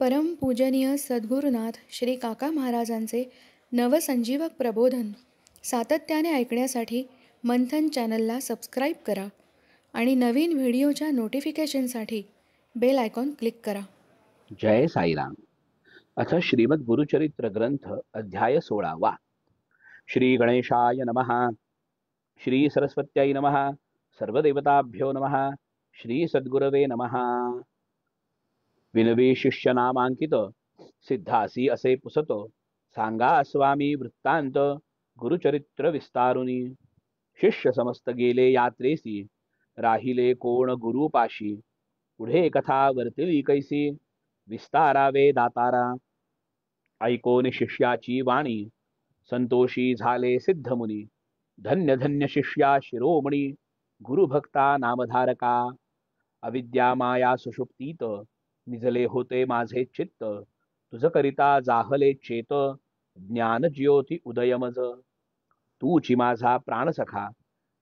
परमपूजनीय सद्गुरुनाथ श्री काका महाराजांचे नवसंजीवक प्रबोधन सातत्याने ऐकण्यासाठी मंथन चॅनलला सबस्क्राईब करा आणि नवीन व्हिडिओच्या नोटिफिकेशनसाठी बेल आयकॉन क्लिक करा. जय साईराम. अथ श्रीमद गुरुचरित्र ग्रंथ अध्याय 16. श्री गणेशाय नमः. श्री सरस्वत्यै नमः. सर्वदेवताभ्यो नमः. श्री सद्गुरवे नमः. विनवी शिष्य नामांकित सिद्धासी असे पुसत सांगा स्वामी वृत्तांत गुरुचरित्र विस्तारुनी. शिष्य समस्त गेले यात्रेसी राहिले कोण गुरुपाशी. पुढे कथा वर्तली कैसी विस्तारावे दातारा. ऐकोन शिष्याची वाणी संतोषी झाले सिद्धमुनी. धन्य धन्य शिष्या शिरोमणी गुरुभक्ता नामधारका. अविद्या माया सुषुप्तीत निजले होते माझे चित्त. तुझ करिता जाहले चेत ज्ञान ज्योती उदयमज. तूची माझा प्राणसखा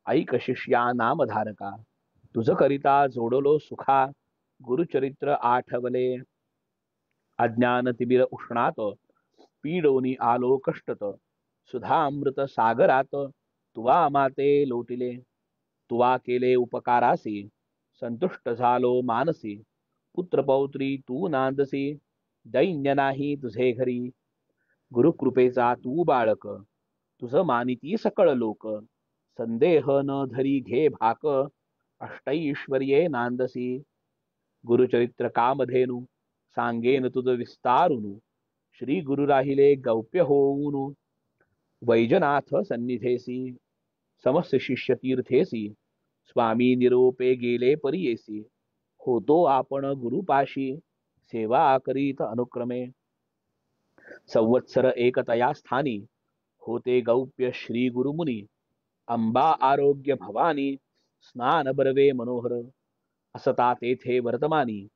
ऐक शिष्या नामधारका. तुझ करिता जोडलो सुखा गुरुचरित्र आठवले. अज्ञान तिबिर उष्णात पीडोनी आलो कष्टत. सुधामृत सागरात तुवा माते लोटिले. तुवा केले उपकारासी संतुष्ट झालो मानसी. पुत्रपौत्री तू नांदसी दैन्य नाही तुझे घरी. गुरुकृपेचा तू बाळक तुझ मानिती सकळ लोक. संदेह न धरी घे भाक अष्टैश्वर्ये नांदसी. गुरुचरित्र कामधेनु सांगेन तुझ विस्तारुनु. श्री गुरु राहिले गौप्य होऊनु. वैजनाथ सन्निधेसी समस्त शिष्य तीर्थेसी. स्वामी निरोपे गेले परियेसी. होतो आपण गुरुपाशी सेवा करीत अनुक्रमे. संवत्सर एकतया स्थानी होते गौप्य श्री गुरुमुनी. अंबा आरोग्य भवानी स्नान बरवे मनोहर. असता तेथे वर्तमानी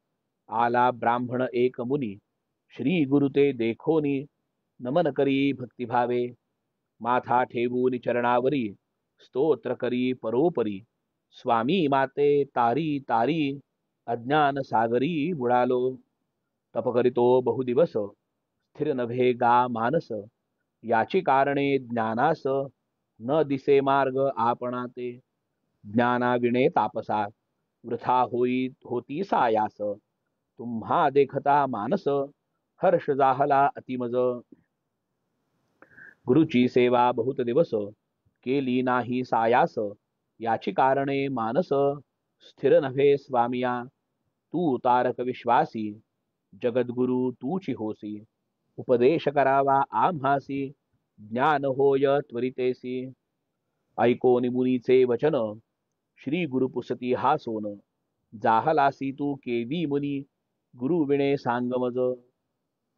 आला ब्राह्मण एक मुनी. श्री गुरु ते देखोनी नमन करी भक्तिभावे. माथा ठेवून चरणावरी स्तोत्र करी परोपरी. स्वामी माते तारी तारी अज्ञान सागरी बुडालो. तप करितो बहुदिवस स्थिर नभे गा मानस. याची कारणे ज्ञानास न दिसे मार्ग आपणाते. ज्ञानाविणे तापसा वृथा होती सायास. तुम्हा देखता मानस हर्ष जाहला अतिमज. गुरुची सेवा बहुत दिवस केली नाही सायास. याची कारणे मानस स्थिर नभे स्वामिया. तू तारक विश्वासी जगद्गुरु तूची होसी. उपदेश करावा आम्हासी ज्ञान होय त्वरितेसी. ऐकोनी मुनीचे वचन श्री गुरु पुसती हासोन. जाहलासी तू केवी मुनी गुरु विणे सांगमज.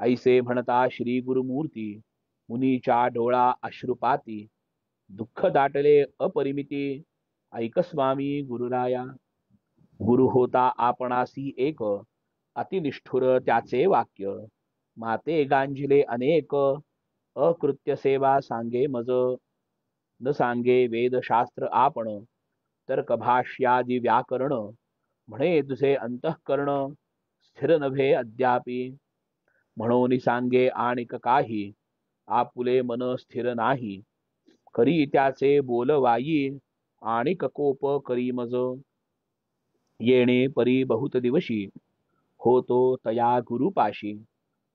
ऐसे म्हणता श्री गुरुमूर्ती मुनीच्या डोळा अश्रुपाती. दुःख दाटले अपरिमिती ऐक स्वामी गुरुराया. गुरु होता आपणासी एक अतिनिष्ठुर त्याचे वाक्य. माते गांजिले अनेक अकृत्य सेवा सांगे मज. न सांगे वेदशास्त्र आपण तर्क भाष्यादी व्याकरण. म्हणे तुझे अंतःकरण स्थिर नभे अद्यापि. म्हणून सांगे आणिक काही आपुले मन स्थिर नाही. करी त्याचे बोलवाई आणिक कोप करी मज. येणे परी बहुत दिवशी होतो तया गुरुपाशी.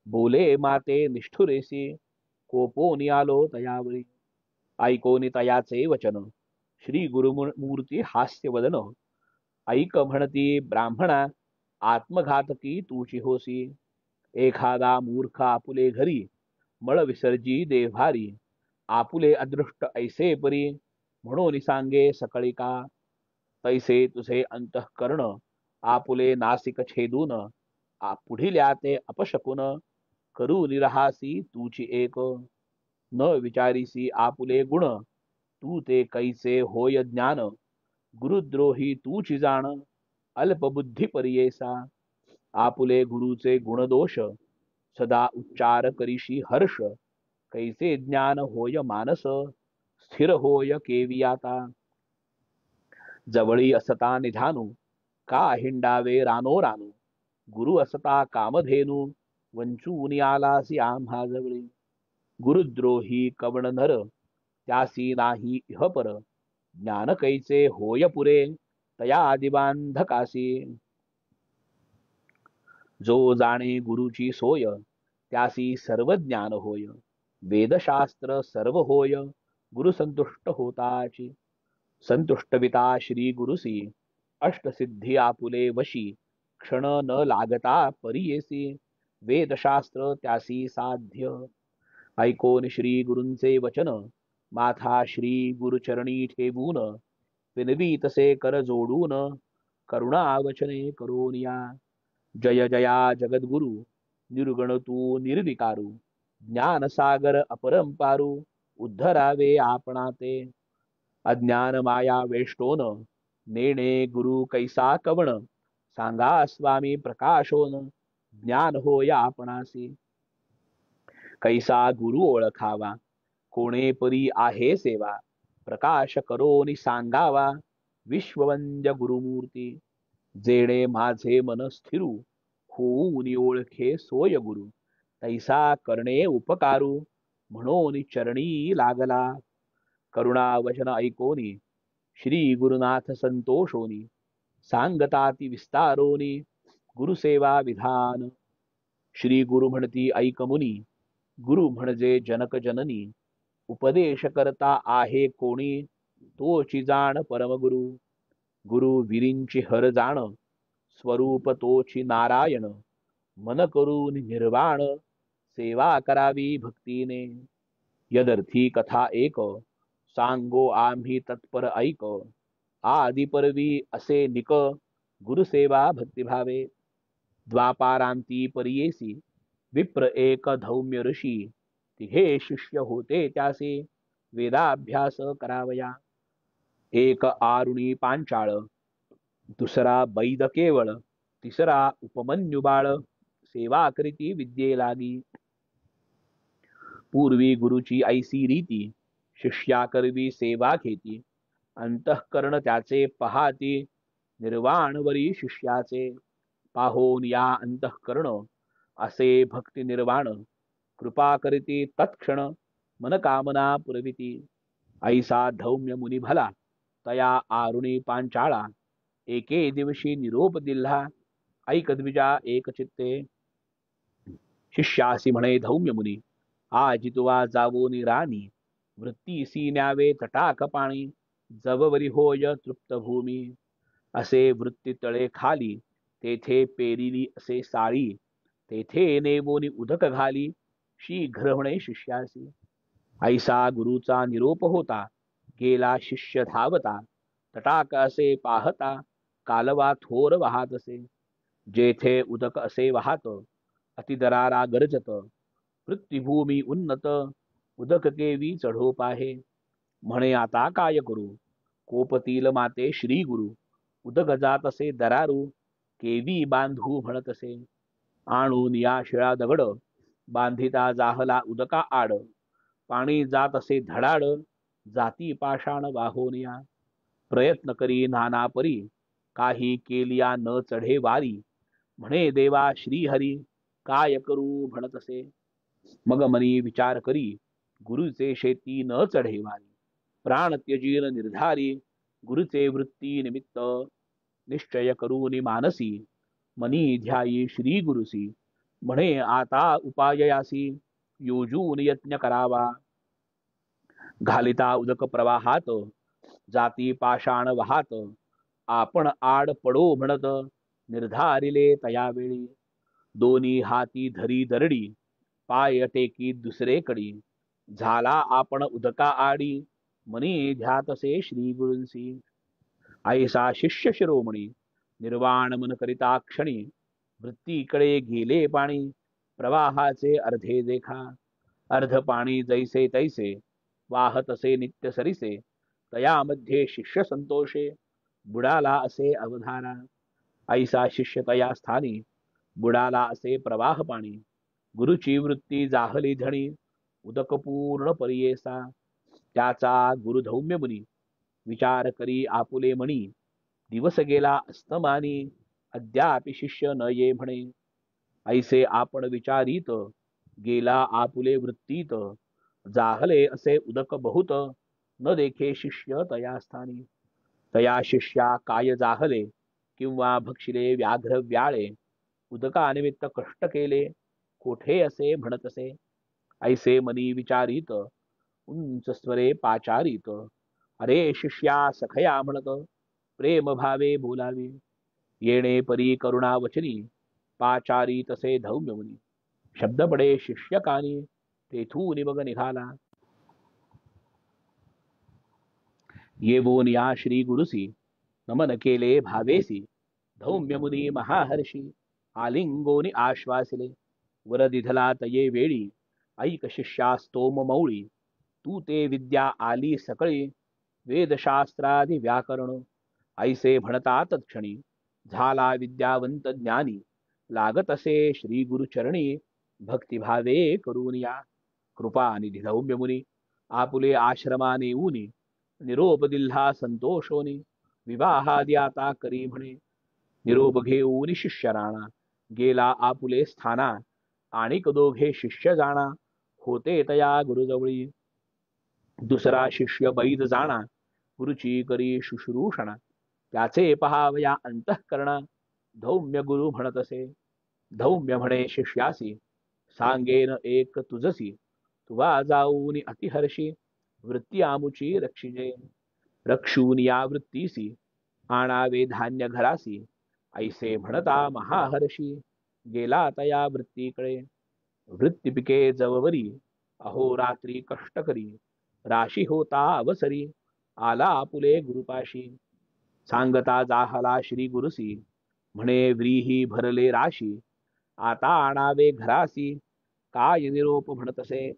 बोले माते निष्ठुरेसी कोपोनी आलो तयावरी. ऐकोनी तयाचे वचन श्री गुरुमूर्ती हास्यवदन. ऐक म्हणती ब्राह्मणा आत्मघातकी तूची होसी. एखादा मूर्ख आपुले घरी मळ विसर्जी देभारी. आपुले अदृष्ट ऐसे परी म्हणून सांगे सकळिका. तैसे तुझे अंतःकरण आपुले नासिक छेदून. पुढिल्या ते अपशकुन करू निरहासी तूची एक. न विचारीसी आपुले गुण तू ते कैसे होय ज्ञान. गुरुद्रोही तूची जाण अल्पबुद्धी परियेसा. आपुले गुरुचे गुणदोष सदा उच्चार करीशी हर्ष. कैसे ज्ञान होय मानस स्थिर होय केवियाता. जवळी असता निधानू का हिंडावे रानो रानू. गुरु असता कामधेनू वंचून आलासी आम्हा जवळी. गुरुद्रोही कवण नर त्यासी नाही इहपर. ज्ञान कैचे होय पुरे तया आदिबांधकासी. जो जाणे गुरुची सोय त्यासी सर्व ज्ञान होय. वेदशास्त्र सर्व होय गुरु संतुष्ट होताची. संतुष्टविता श्री गुरुसी अष्टसिद्धी आपुले वशी. क्षण न लागता परियेसी वेदशास्त्र त्यासी साध्य. ऐकोन श्री गुरूंचे वचन माथा श्री गुरुचरणी ठेवून. विनवी तसे कर जोडून करुणा वचने करोनिया. जय जया जगद्गुरु निर्गुण तू निर्विकारू. ज्ञानसागर अपरंपारू उद्धरावे आपणा ते. अज्ञान माया वेष्टोन नेणे गुरु कैसा कवण. सांगा स्वामी प्रकाशोन ज्ञान होय आपणासी. कैसा गुरु ओळखावा कोणे परी आहे सेवा. प्रकाश करोनी सांगावा विश्ववंद्य गुरुमूर्ती. जेणे माझे मन स्थिरू होऊन ओळखे सोय गुरु. तैसा करणे उपकारू म्हणून चरणी लागला. करुणा वचन ऐकोनी श्री गुरुनाथ संतोषोनी. सांगताती विस्तारोनी गुरुसेवा विधान. श्री गुरु म्हणती ऐक मुनी गुरु म्हणजे जनक जननी. उपदेश करता आहे कोणी तोची जाण परमगुरु. गुरु विरींची हर जाण स्वरूप तोची नारायण. मन करून निर्वाण सेवा करावी भक्तीने. यदर्थी कथा एक सांगो आम्ही तत्पर ऐक. आदि परवी असे निक गुरुसेवा भक्तिभावे. द्वापारांती परियेसी विप्र एक धौम्य ऋषी. तिघे शिष्य होते त्यासे वेदाभ्यास करावया. एक आरुणी पांचाळ दुसरा बैद केवळ तिसरा उपमन्यु बाळ. सेवा करीती विद्ये लागी. पूर्वी गुरुची ऐसी रीती शिष्या करवी सेवा घेती. अंतःकरण त्याचे पहाती निर्वाणवरी शिष्याचे. पाहोन या अंतःकरण असे भक्ती निर्वाण. कृपा करीती तत्क्षण मनकामना पुरविती. ऐसा धौम्य मुनी भला तया आरुणी पांचाळा. एके दिवशी निरोप दिल्हा ऐक द्विजा एक चित्ते. शिष्यासी म्हणे धौम्य मुनी आजी तुवा जावोनी राणी. वृत्तीसी न्यावे तटाक पाणी. जववरी होय तृप्त भूमी. असे वृत्ती तळे खाली तेथे पेरिली असे साळी. तेथे नेवोनी उदक घाली शीघ्र म्हणे शिष्यासी. ऐसा गुरुचा निरोप होता गेला शिष्य धावता. तटाक असे पाहता कालवा थोर वाहत असे. जेथे उदक असे वाहत अतिदरारा गरजत. पृथ्वीभूमी उन्नत उदक केवी चढो पाहे. म्हणे आता काय करू कोपतील माते श्री गुरु. उदक जात असे दरारू केवी बांधू म्हणत असे. आणून या शिळा दगड बांधिता जाहला उदका आड. पाणी जात असे धडाड जाती पाषाण वाहोनिया. प्रयत्न करी नाना परी काही केलिया न चढे वारी. म्हणे देवा श्रीहरी काय करू म्हणत असे. मग मनी विचार करी गुरुचे शेती न चढे वारी. प्राण त्यजीन निर्धारी गुरुचे वृत्ती निमित्त. निश्चय करून मानसी मनी ध्यायी श्री गुरुसी. म्हणे आता उपाययासी योजून यज्ञ करावा. घालिता उदक प्रवाहात जाती पाषाण वाहात. आपण आड पडो म्हणत निर्धारिले तयावेळी. दोन्ही हाती धरी दरडी पाय टेकी दुसरेकडी. झाला आपण उदका आडी मनी ध्यातसे श्री गुरूंसी. ऐसा शिष्य शिरोमणी निर्वाण मन करिता क्षणी. वृत्तीकडे गेले पाणी प्रवाहाचे अर्धे देखा. अर्ध पाणी जैसे तैसे वाहत असे नित्य सरिसे. तयामध्ये शिष्य संतोषे बुडाला असे अवधाना. ऐसा शिष्य तया स्थानी बुडाला असे प्रवाह पाणी. गुरुची वृत्ती जाहली धणी उदक पूर्ण परियेसा. त्याचा गुरुधौम्य मुनी विचार करी आपुले मणी. दिवस गेला अस्तमानी अद्यापि शिष्य न ये म्हणे. ऐसे आपण विचारित गेला आपुले वृत्तीत जाहले असे उदक बहुत न देखे शिष्य तया स्थानी तया शिष्या काय जाहले किंवा भक्षिले व्याघ्र व्याळे उदकानिमित्त कष्ट केले कोठे असे म्हणतसे ऐसे मनी विचारित उंच स्वरे पाचारित अरे शिष्या सखया म्हणत प्रेम भावे बोलावे येणे परी करुणा वचनी पाचारी तसे धौम्य मुनी शब्द पडे शिष्य कानी तेथून मग निघाला येवोन या श्री गुरुसी नमन केले भावेसी धौम्य मुनी महाहर्षी आलिंगोनी आश्वासिले वरदिधला तये वेळी ऐक शिष्या स्तोम मौळी तू ते विद्या आली सकळी वेदशास्त्रादि व्याकरण ऐसे म्हणता तत्क्षणी झाला विद्यावंत ज्ञानी लागत असे श्री गुरुचरणी भक्तिभावे करून या कृपा निधी धौम्य मुनी आपुले आश्रमाने ऊनी निरोप दिल्हा संतोषोनी विवाहादी आता करी म्हणे निरोप घेऊन शिष्य राणा गेला आपुले स्थाना आणिक दोघे शिष्य जाणा होते तया गुरुजवळी दुसरा शिष्य बैद जाणा गुरुची करी शुश्रूषणा त्याचे पहावया अंतःकरणा धौम्य गुरु म्हणत असे धौम्य म्हणे शिष्यासी सांगेन एक तुझसी तुवा जाऊन अतिहर्षी वृत्ती आमुची रक्षिजे रक्षून या वृत्तीसी आणावे धान्य घरासी ऐसे म्हणता महाहर्षी गेला तया वृत्तीकडे वृत्ती पिके जववरी अहो रात्री कष्ट करी राशी होता अवसरी आला आपुले गुरुपाशी सांगता जाहला श्री गुरुसी म्हणे व्रीही भरले राशी आता आणावे घरासी काय निरोप म्हणतसे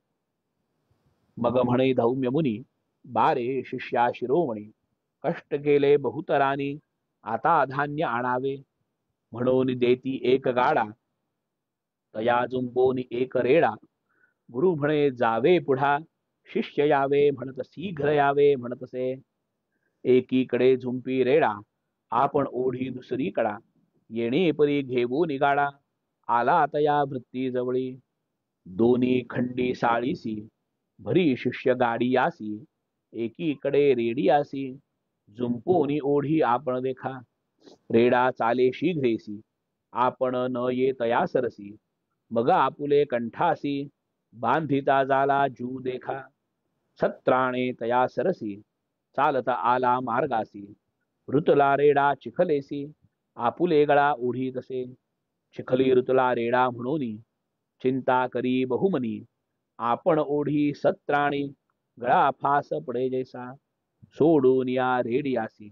मग म्हणे धौम्य मुनी बारे शिष्या शिरोमणी कष्ट केले बहुतरानी आता धान्य आणावे म्हणून देती एक गाडा तया जुंपोनी एक रेडा गुरु म्हणे जावे पुढा शिष्य यावे म्हणत शीघ्र यावे म्हणतसे एकीकडे झुंपी रेडा आपण ओढी दुसरीकडा येणे परी घेऊ निगाडा आला तया वृत्ती जवळी दोन्ही खंडी साळीसी भरी शिष्य गाडी यासी एकीकडे रेडी आसी जुंपोनी ओढी आपण देखा रेडा चाले शीघ्रेसी आपण न ये तया सरसी मग आपुले कंठासी बांधिता जाला जू देखा सत्राणे तया सरसी चालता आला मार्गासी ऋतुला रेडा चिखलेसी आपुले गळा ओढी तसे चिखली ऋतुला रेडा म्हणून चिंता करी बहुमनी आपण ओढी सत्राणी गळा फास पडे जैसा सोडून या रेडियासी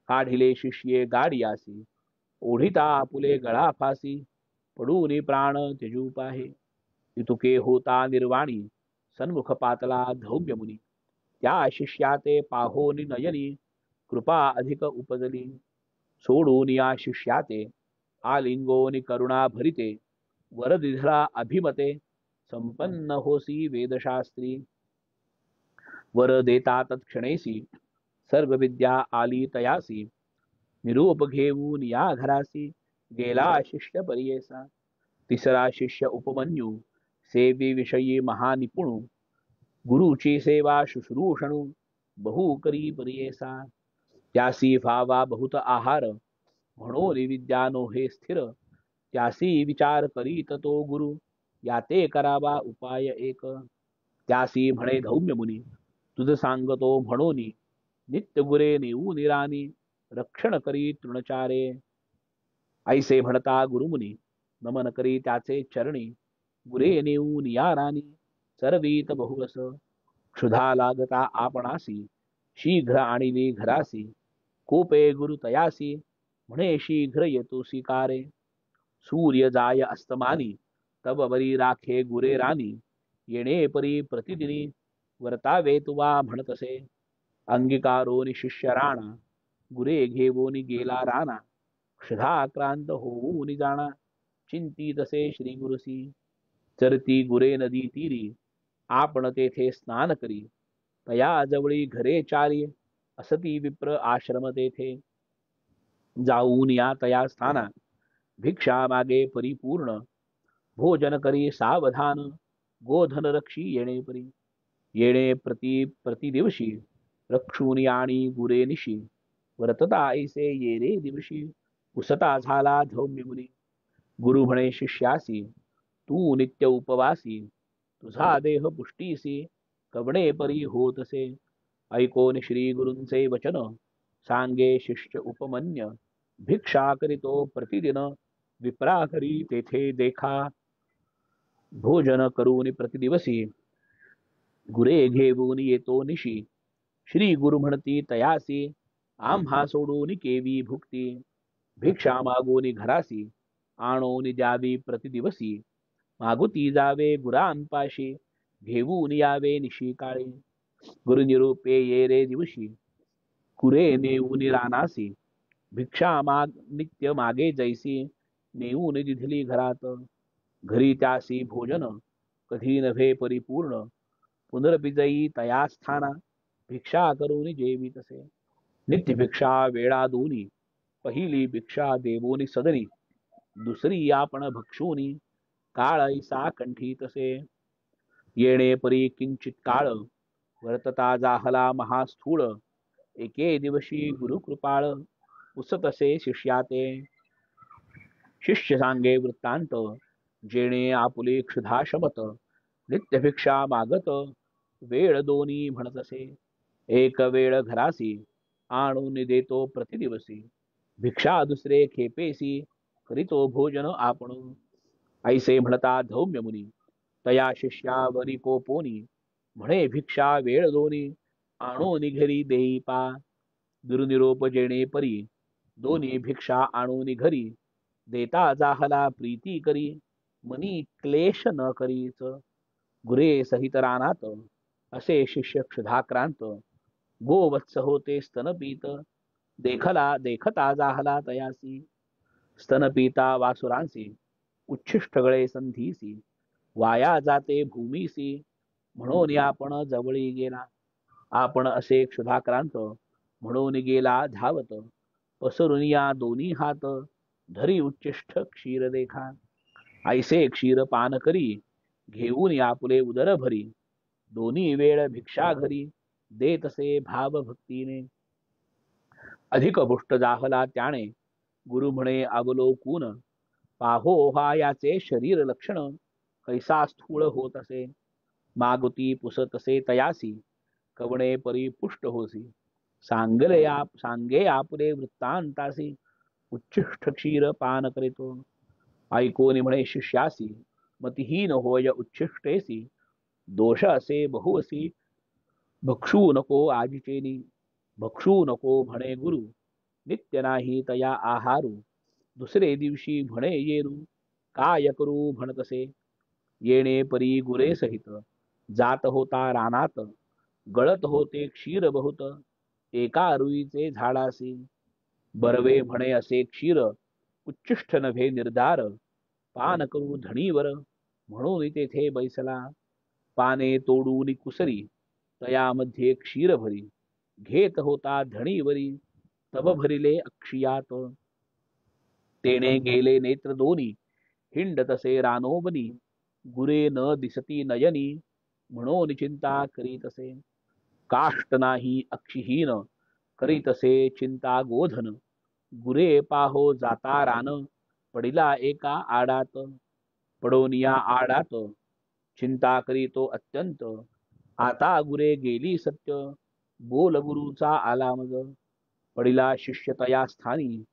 काढिले शिष्ये गाडियासी ओढिता आपुले गळा फासी पडून प्राण त्यजू पाहे इतुके होता निर्वाणी सन्मुख पातला धौम्य मुनी त्या शिष्याते पाहोनी नयनी कृपा अधिक उपजली सोडून या शिष्याते आलिंगोनी करुणा भरिते वरदिधरा अभिमते संपन्न होसी वेदशास्त्री वर देता तत्क्षणेसी सर्व विद्या आली तयासी निरूप घेऊन या घरासी गेला शिष्य परियेसा तिसरा शिष्य उपमन्यू सेवी विषयी महानिपुणू गुरुची सेवा शुश्रूषणू बहु करी परियेसा त्यासी फावा बहुत आहार म्हणून विद्यानो हे स्थिर त्यासी विचार करीत तो गुरु याते करावा उपाय एक त्यासी म्हणे धौम्य मुनी तुझ सांगतो म्हणून नित्य गुरे नेऊ निरानी रक्षण करी तृणचारे ऐसे म्हणता गुरुमुनी नमन करी त्याचे चरणी गुरे नेऊन या राणी चरवीत बहुरस क्षुधा लागता आपणासी शीघ्र आणिली घरासी कोपे गुरु तयासी म्हणे शीघ्र येतो स्वीकारे सूर्य जाय अस्तमानी तब बरी राखे गुरे राणी येणे परी प्रतिदिनी वर्तावे तुवा म्हणतसे अंगीकारोनी शिष्य राणा गुरे घेवोनी गेला राणा क्षुधाक्रांत होऊनी जाणा चिंती तसे श्री गुरुसी चरती गुरे नदी तीरी आपण तेथे स्नान करी तया जवळी घरे चारी असती विप्र आश्रम तेथे जाऊन या तया स्थाना भिक्षा मागे परिपूर्ण भोजन करी सावधान, गोधन रक्षी येणे परी. येणे प्रतिदिवशी, रक्षुनी आणि गुरे निशी. वर्तता ऐसे ये रे दिवशी, उसता झाला धौम्य मुनी. गुरु म्हणे शिष्यासी, तू नित्य उपवासी. तुझा देह पुष्टीसी, कवणे परी होतसे. ऐकोन श्री गुरूंचे वचन, सांगे शिष्य उपमन्य. भिक्षा करीतो प्रतिदिन, विप्रा करी तेथे देखा. भोजन करून प्रतिदिवसी, गुरे घेऊन येतो निशी. श्री गुरु म्हणती तयासी, आम्हा सोडून केवी भुक्ती. भिक्षा मागोनी घरासी, आणोनी द्यावी प्रतिदिवसी. मागुती जावे गुरांपाशी, घेऊन यावे निशी काळी. गुरु निरूपे ये रे दिवशी, कुरे नेऊन रानासी. भिक्षा माग नित्य मागे जैसी, नेऊन दिधली घरात. घरी त्यासी भोजन, कधी नव्हे परिपूर्ण. पुनर्बिजयी तया स्थाना, भिक्षा करून जेवी तसे. नित्य भिक्षा वेळा दोनी, पहिली भिक्षा देवोनी सदरी. दुसरी आपण भक्षुनी, काळ ऐसा कंठी तसे. येणे परी किंचित काळ, वर्तता जाहला महास्थूळ. एके दिवशी गुरुकृपाळ, उसतसे शिष्याते. शिष्य सांगे वृत्तांत, जेणे आपुले क्षुधा शमत. नित्य भिक्षा मागत, वेळ दोनी म्हणतसे. एक वेळ घरासी, आणून देतो प्रतिदिवसी. भिक्षा दुसरे खेपेसी, करीतो भोजन आपण. ऐसे म्हणता धौम्य मुनी, तया शिष्यावरी कोपोनी. म्हणे भिक्षा वेळ दोनी, आणून घरी देई पा. दुर्निरोप जेणे परी, दोन्ही भिक्षा आणून घरी. देता जाहला प्रीती करी, मनी क्लेश न करीच. गुरे सहित रानात, असे शिष्य क्षुधाक्रांत. गोवत्स होते स्तनपीत, देखता जाहला तयासी. स्तनपिता वासुरांसी, उच्छिष्ट गळे संधीसी. वाया जाते भूमीसी, म्हणून आपण जवळी गेला. आपण असे क्षुधाक्रांत, म्हणून गेला धावत. पसरून या दोन्ही हात, धरी उच्चिष्ट क्षीर देखा. ऐसे क्षीर पान करी, घेऊन आपुले उदर भरी. दोन्ही वेळ भिक्षा घरी, देतसे भाव भक्तीने. अधिक पुष्ट जाहला त्याने, गुरु म्हणे अवलोकून. पाहो हा याचे शरीर लक्षण, कैसा स्थूळ होत असे. मागुती पुसतसे तयासी, कवणे परी पुष्ट होसी. सांगे आपले वृत्तांतासी, उच्छिष्ट क्षीर पान करीतो. ऐकोनी म्हणे शिष्यासी, मतिहीन होय उच्छिष्टेसी. दोष असे बहुअसी, भक्षू नको आजीचेनी. भक्षू नको म्हणे गुरु, नित्य नाही तया आहारू. दुसरे दिवशी म्हणे येरू, काय करू म्हणतसे. येणे परी गुरे सहित, जात होता रानात. गळत होते क्षीर बहुत, एका रुईचे झाडासी. बरवे म्हणे असे क्षीर, उच्छिष्ट नभे निर्धार. पान करू धणीवर, म्हणून तेथे बैसला. पाने तोडून कुसरी, तयामध्ये क्षीर भरी. घेत होता धणीवरी, तब भरिले अक्षियात. तेने गेले नेत्र दोनी, हिंड तसे रानोबनी. गुरे न दिसती नयनी, म्हणून चिंता करीतसे. काष्ट नाही अक्षिहीन, करीतसे चिंता गोधन. गुरे पाहो जाता रान, पडिला एका आडात. पडोनिया आडात, चिंता करीतो अत्यंत. आता गुरे गेली सत्य, बोल गुरुचा आला मग. पडिला शिष्य तया स्थानी,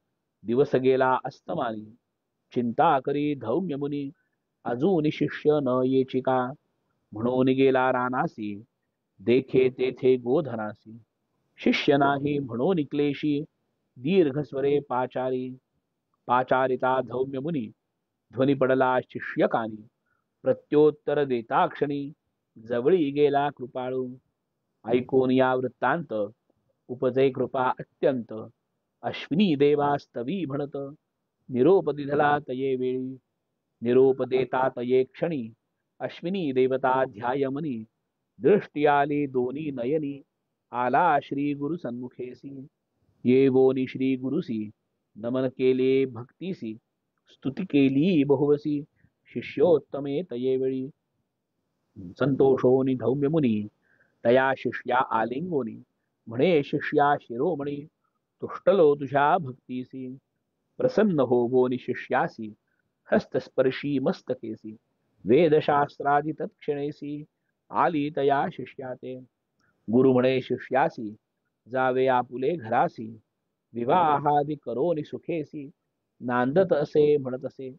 दिवस गेला अस्तमानी. चिंता करी धौम्य मुनी, अजून शिष्य न येची का. म्हणून गेला रानासी, देखे तेथे गोधनासी. शिष्य नाही म्हणून क्लेशी, दीर्घ स्वरे पाचारी. पाचारिता धौम्य मुनी, ध्वनी पडला शिष्यकानी. प्रत्योत्तर देता क्षणी, जवळी गेला कृपाळू. ऐकून या वृत्तांत, उपजे कृपा अत्यंत. अश्विनी देवास्तवी म्हणत, निरोप दिधला तये वेळी. निरोप देता तये क्षणी, अश्विनी देवता ध्यायमनी. दृष्टी आली दोन्ही नयनी, आला श्री गुरु सन्मुखेसी. येवोनी श्री गुरुसी, नमन केले भक्तीसी. स्तुती केली बहुवसी, शिष्योत्तमे तये वेळी संतोषोनी धौम्य मुनी तया शिष्या आलिंगोनी म्हणे शिष्या शिरोमणी तुष्टलो तुझ्या भक्तीसी प्रसन्न होगोनी शिष्यासी हस्तस्पर्शी मस्तकेसी वेदशास्त्रादि तत्क्षणेसी आली तया शिष्याते गुरु म्हणे शिष्यासी जावे आपुले घरासी विवाहादि करोनी सुखेसी नांदत असे म्हणत असे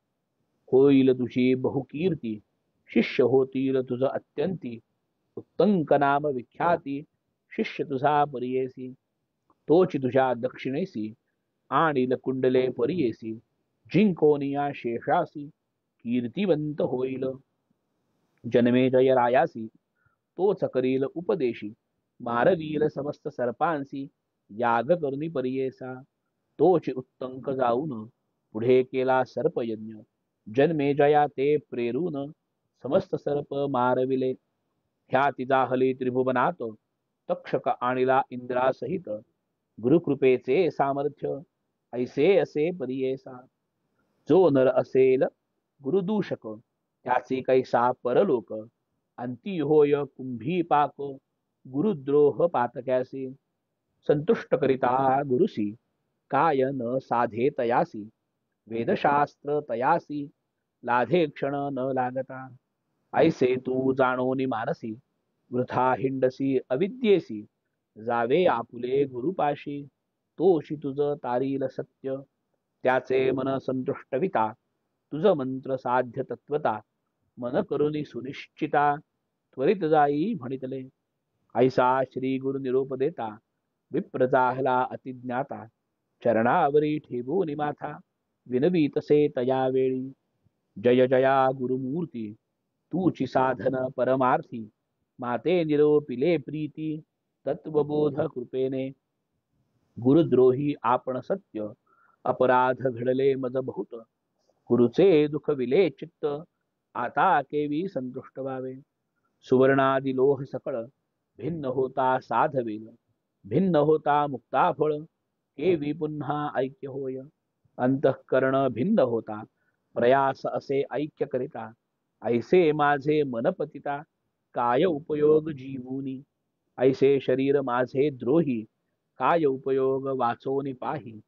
होईल तुझी बहुकीर्ती शिष्य होतील तुझ अत्यंती उत्तंक नाम विख्याती शिष्य तुझा परियेसी तोची तुझ्या दक्षिणेसी आणि कुंडले परियेसी जिंकोनिया शेषासी कीर्तिवंत होईल जन्मे जय रायासी तोच करील उपदेशी मारवील समस्त सर्पांसी याग करुनी परियेसा तोच उत्तंक जाऊन पुढे केला सर्पयज्ञ जन्मे जया ते प्रेरून समस्त सर्प मारविले ख्याती जाहली त्रिभुवनात तक्षक आणिला इंद्रासहित गुरुकृपेचे सामर्थ्य ऐसे असे परियेसा जो नर असेल गुरुदूषक त्याचे कैसा परलोक अंती होय कुंभी पाक गुरुद्रोह पातक्यासी संतुष्ट करिता गुरुसी काय न साधे तयासी वेदशास्त्र तयासी लाधे क्षण न लागता ऐसे तू जाणोनी मानसी वृथा हिंडसी अविद्येसी जावे आपुले गुरुपाशी तोशी तुझ तारील सत्य त्याचे मन संतुष्टविता तुझ मंत्र साध्य तत्वता मन करुनी सुनिश्चिता त्वरित जाई म्हणितले ऐसा श्री गुरु निरोप देता विप्र जाहला अतिज्ञाता चरणावरी ठेवूनि माथा विनवीतसे तया वेळी जय जया गुरुमूर्ती तूची साधन परमार्थी माते निरोपिले प्रीती तत्वबोध कृपेने गुरुद्रोही आपण सत्य अपराध घडले मज बहुत गुरुचे दुख विले चित्त आता केवी संतुष्ट व्हावे सुवर्णादि लोह सकळ भिन्न होता साधवेल भिन्न होता मुक्ता फळ केवी पुन्हा ऐक्य होय अंतःकरण भिन्न होता प्रयास असे ऐक्य करिता ऐसे माझे मनपतिता काय उपयोग जीवूनी ऐसे शरीर माझे द्रोही काय उपयोग वाचोनी पाही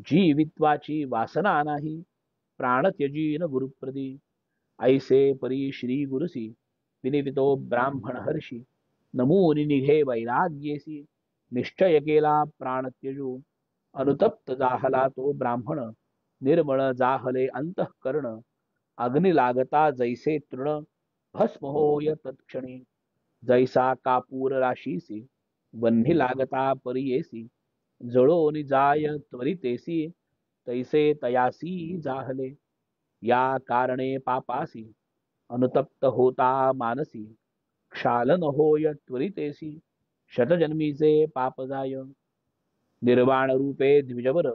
जीवित्वाची वासना नाही प्राण त्यजीन गुरुप्रदी ऐसे परी श्री गुरुसी विनिवितो ब्राह्मण हर्षी नमूनी निघे वैराग्येसी निश्चय केला प्राण त्यजू अनुतप्त जाहला तो ब्राह्मण निर्मळ जाहले अंतःकरण अग्नि लागता जैसे तृण भस्म होय तत्क्षणी जैसा कापूर राशीसी वन्ही लागता परियेसी जळोनी जाय त्वरितेसी तैसे तयासी जाहले या कारणे पापासी अनुतप्त होता मानसी क्षालन होय त्वरितेसी शतजन्मीचे पाप जाय निर्वाण रूपे द्विजवर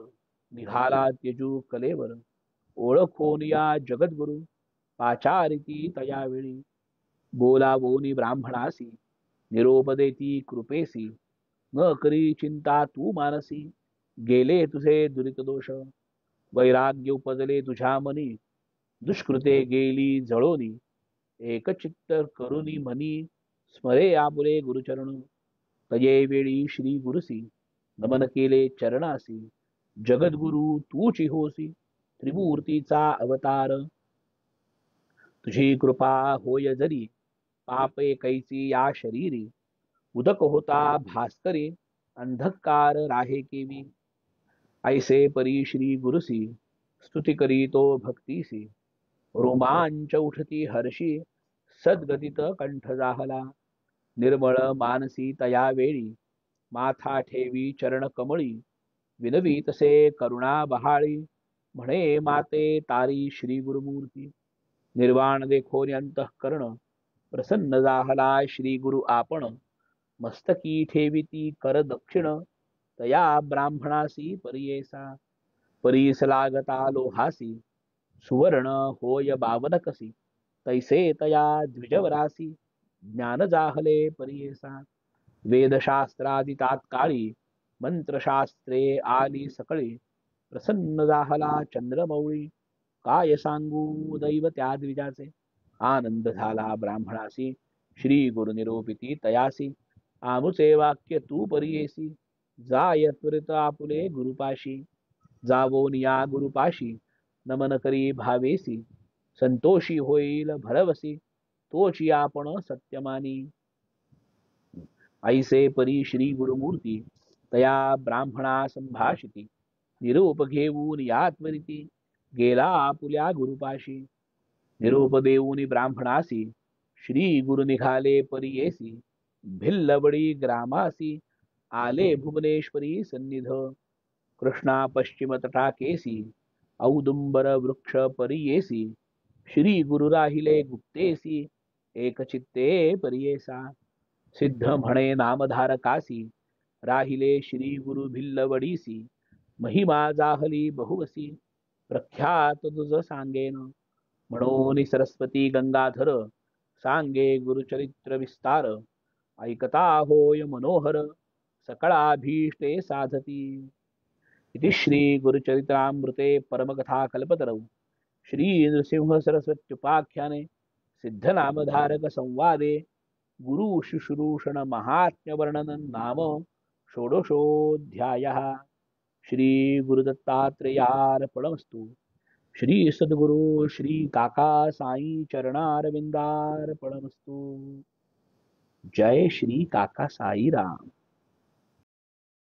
निघाला त्यजू कलेवर ओळखोन या जगद्गुरु पाचारिती तयावेळी बोलावोनी ब्राह्मणासी निरोप देती कृपेसी न करी चिंता तू मानसी गेले तुझे दुरित दोष वैराग्य उपजले तुझ्या मनी दुष्कृते गेली जळोनी एकचित्त करुनी मनी स्मरे आपुले गुरुचरण तये वेळी श्री गुरुसी नमन केले चरणासी जगद्गुरु तूची होसी त्रिमूर्तीचा अवतार तुझी कृपा होय जरी पापे कैसी या शरीरी उदक होता भास्करी अंधकार राहे केवी ऐसे परी श्री गुरुसी स्तुती करीतो भक्तीसी रोमांच उठती हर्षी सद्गतीत कंठ जाहला निर्मळ मानसी तया वेळी माथा ठेवी चरण कमळी विनवी तसे करुणा बहाळी म्हणे माते तारी श्री गुरुमूर्ती निर्वाण देखोनी अंतःकरण प्रसन्न जाहला श्री गुरु आपण मस्तकी ठेविती कर दक्षिण तया ब्राह्मणासी परियेसा परीस लागता लोहासी सुवर्ण होय बावनकसी तैसे तया द्विजवरासी ज्ञान जाहले परियेसा वेदशास्त्रादि तात्काळी मंत्रशास्त्रे आली सकळी प्रसन्न जाहला चंद्रमौळी काय सांगू दैव त्या द्विजाचे. आनंद झाला ब्राह्मणासी श्री गुरु निरोपिती तयासी. आमुचे वाक्य तू परियेसी जाय त्वरित आपुले गुरुपाशी. जावोन या गुरुपाशी नमन करी भावेसी. संतोषी होईल भरवसी तोची आपण सत्यमानी. ऐसे परी श्री गुरुमूर्ती तया ब्राह्मणा संभाषिती. निरोप घेऊन या त्वरिती गेला आपुल्या गुरुपाशी. निरोप देऊनी ब्राह्मणासी श्री गुरु निघाले परियेसी. भिल्लवडी ग्रामासी आले भुवनेश्वरी सन्निध. कृष्णा पश्चिम तटाकेसी औदुंबर वृक्ष परियेसी. श्री गुरु राहिले गुप्तेसी एकचित्ते परियेसा. सिद्ध म्हणे नामधारकासी राहिले श्री गुरु भिल्लवडीसी. महिमा जाहली बहुवसी प्रख्यात तुझ सांगेन. म्हणून सरस्वती गंगाधर सांगे गुरुचरित्र विस्तार. ऐकता होय मनोहर सकळाभीष्टे साधती. इति श्री गुरुचरित्रामृते परमकथा कल्पतरौ श्री नृसिंह सरस्वत्युपाख्याने सिद्धनामधारक संवादे गुरु शुश्रूषण महात्म्य वर्णन नाम षोडशोऽध्यायः. श्री गुरुदत्तात्रेयार्पणमस्तु. श्री सद्गुरु श्री काका साई चरणारविंदार्पणमस्तु. जय श्री काका साई राम.